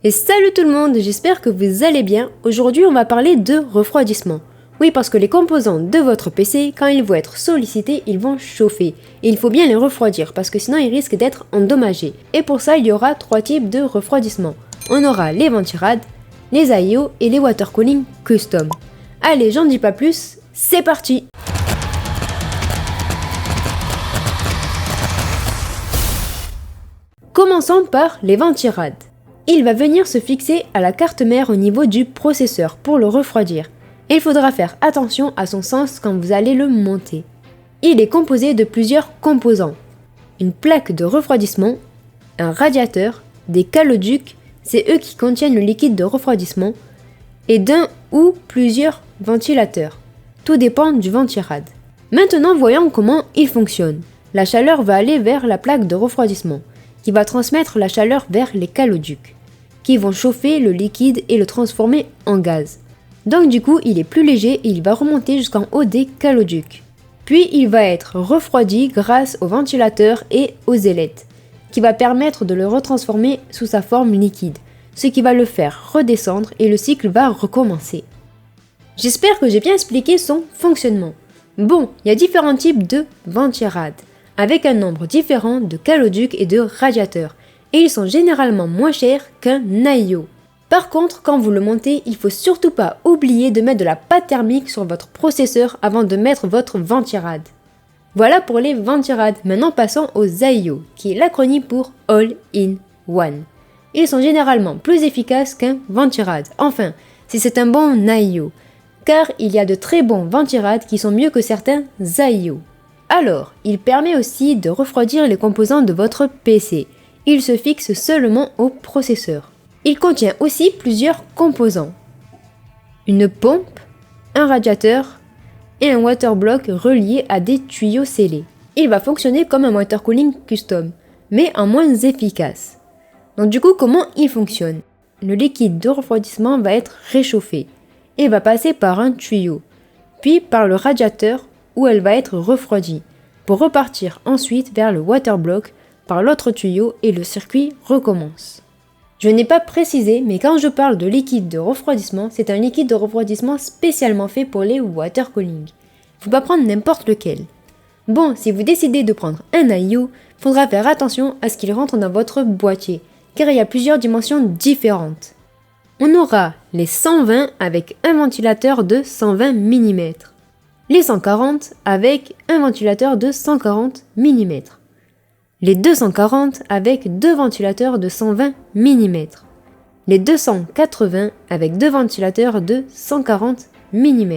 Et salut tout le monde, j'espère que vous allez bien. Aujourd'hui on va parler de refroidissement. Oui, parce que les composants de votre PC, quand ils vont être sollicités, ils vont chauffer. Et il faut bien les refroidir parce que sinon ils risquent d'être endommagés. Et pour ça il y aura 3 types de refroidissement. On aura les ventirad, les IO et les water cooling custom. Allez, j'en dis pas plus, c'est parti! Commençons par les ventirad. Il va venir se fixer à la carte mère au niveau du processeur pour le refroidir. Et il faudra faire attention à son sens quand vous allez le monter. Il est composé de plusieurs composants. Une plaque de refroidissement, un radiateur, des caloducs, c'est eux qui contiennent le liquide de refroidissement, et d'un ou plusieurs ventilateurs. Tout dépend du ventirad. Maintenant voyons comment il fonctionne. La chaleur va aller vers la plaque de refroidissement, qui va transmettre la chaleur vers les caloducs, qui vont chauffer le liquide et le transformer en gaz. Donc du coup, il est plus léger et il va remonter jusqu'en haut des caloducs. Puis il va être refroidi grâce aux ventilateurs et aux ailettes, qui va permettre de le retransformer sous sa forme liquide, ce qui va le faire redescendre et le cycle va recommencer. J'espère que j'ai bien expliqué son fonctionnement. Bon, il y a différents types de ventirad, avec un nombre différent de caloducs et de radiateurs, et ils sont généralement moins chers qu'un IO. Par contre, quand vous le montez, il faut surtout pas oublier de mettre de la pâte thermique sur votre processeur avant de mettre votre ventirad. Voilà pour les ventirad. Maintenant passons aux IO, qui est l'acronyme pour All-in-One. Ils sont généralement plus efficaces qu'un ventirad, enfin, si c'est un bon IO, car il y a de très bons ventirad qui sont mieux que certains IO. Alors, il permet aussi de refroidir les composants de votre PC. Il se fixe seulement au processeur. Il contient aussi plusieurs composants. Une pompe, un radiateur et un water block relié à des tuyaux scellés. Il va fonctionner comme un water cooling custom, mais en moins efficace. Donc du coup, comment il fonctionne? Le liquide de refroidissement va être réchauffé et va passer par un tuyau, puis par le radiateur où elle va être refroidie, pour repartir ensuite vers le water block par l'autre tuyau et le circuit recommence. Je n'ai pas précisé, mais quand je parle de liquide de refroidissement, c'est un liquide de refroidissement spécialement fait pour les water cooling. Faut pas prendre n'importe lequel. Bon, si vous décidez de prendre un IO, il faudra faire attention à ce qu'il rentre dans votre boîtier, car il y a plusieurs dimensions différentes. On aura les 120 avec un ventilateur de 120 mm, les 140 avec un ventilateur de 140 mm, les 240 avec deux ventilateurs de 120 mm, les 280 avec deux ventilateurs de 140 mm,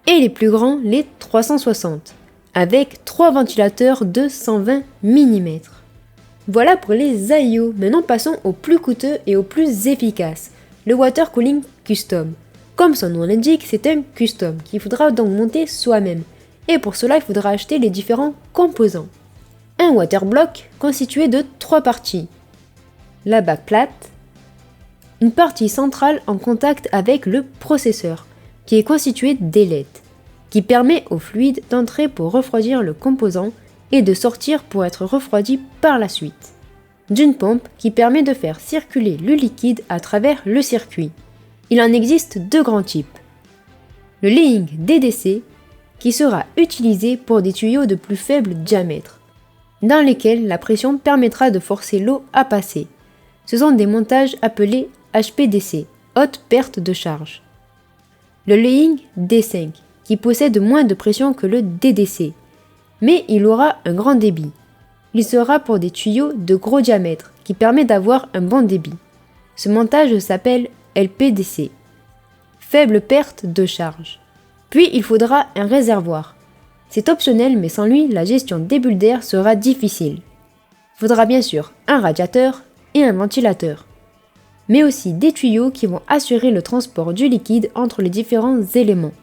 et les plus grands, les 360, avec trois ventilateurs de 120 mm. Voilà pour les IO. Maintenant passons aux plus coûteux et aux plus efficaces, le water cooling custom. Comme son nom l'indique, c'est un custom qu'il faudra donc monter soi-même, et pour cela il faudra acheter les différents composants. Un water block constitué de 3 parties. La backplate, une partie centrale en contact avec le processeur, qui est constituée d'ailettes, qui permet au fluide d'entrer pour refroidir le composant et de sortir pour être refroidi par la suite. D'une pompe qui permet de faire circuler le liquide à travers le circuit. Il en existe deux grands types. Le laying DDC, qui sera utilisé pour des tuyaux de plus faible diamètre, dans lesquels la pression permettra de forcer l'eau à passer. Ce sont des montages appelés HPDC, haute perte de charge. Le laying D5, qui possède moins de pression que le DDC, mais il aura un grand débit. Il sera pour des tuyaux de gros diamètre, qui permet d'avoir un bon débit. Ce montage s'appelle LPDC, faible perte de charge. Puis il faudra un réservoir. C'est optionnel, mais sans lui, la gestion des bulles d'air sera difficile. Il faudra bien sûr un radiateur et un ventilateur, mais aussi des tuyaux qui vont assurer le transport du liquide entre les différents éléments.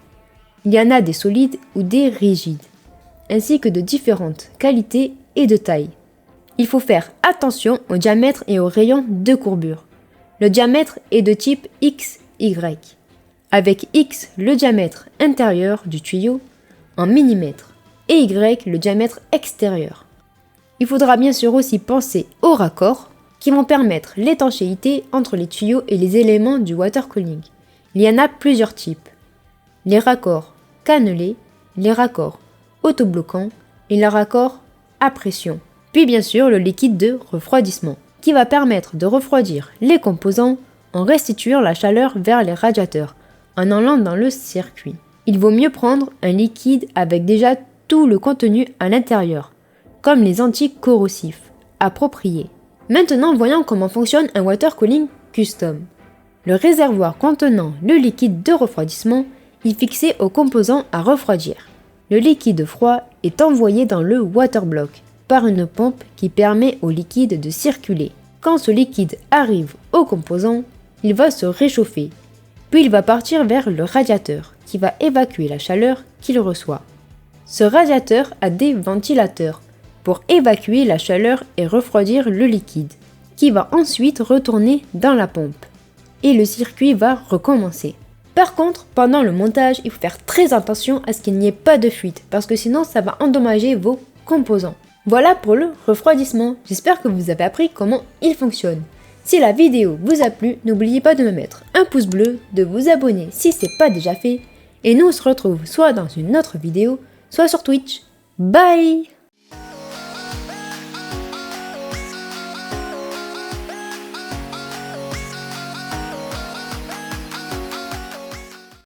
Il y en a des solides ou des rigides, ainsi que de différentes qualités et de tailles. Il faut faire attention au diamètre et au rayon de courbure. Le diamètre est de type XY, avec X le diamètre intérieur du tuyau en millimètres et Y le diamètre extérieur. Il faudra bien sûr aussi penser au raccord, qui vont permettre l'étanchéité entre les tuyaux et les éléments du water cooling. Il y en a plusieurs types. Les raccords cannelés, les raccords autobloquants et les raccords à pression. Puis bien sûr le liquide de refroidissement, qui va permettre de refroidir les composants en restituant la chaleur vers les radiateurs, en allant dans le circuit. Il vaut mieux prendre un liquide avec déjà tout le contenu à l'intérieur, comme les anticorrosifs, appropriés. Maintenant voyons comment fonctionne un water cooling custom. Le réservoir contenant le liquide de refroidissement est fixé aux composants à refroidir. Le liquide froid est envoyé dans le water block par une pompe qui permet au liquide de circuler. Quand ce liquide arrive au composant, il va se réchauffer, puis il va partir vers le radiateur qui va évacuer la chaleur qu'il reçoit. Ce radiateur a des ventilateurs pour évacuer la chaleur et refroidir le liquide, qui va ensuite retourner dans la pompe, et le circuit va recommencer. Par contre, pendant le montage, il faut faire très attention à ce qu'il n'y ait pas de fuite, parce que sinon ça va endommager vos composants. Voilà pour le refroidissement, j'espère que vous avez appris comment il fonctionne. Si la vidéo vous a plu, n'oubliez pas de me mettre un pouce bleu, de vous abonner si ce n'est pas déjà fait, et nous on se retrouve soit dans une autre vidéo, soit sur Twitch. Bye!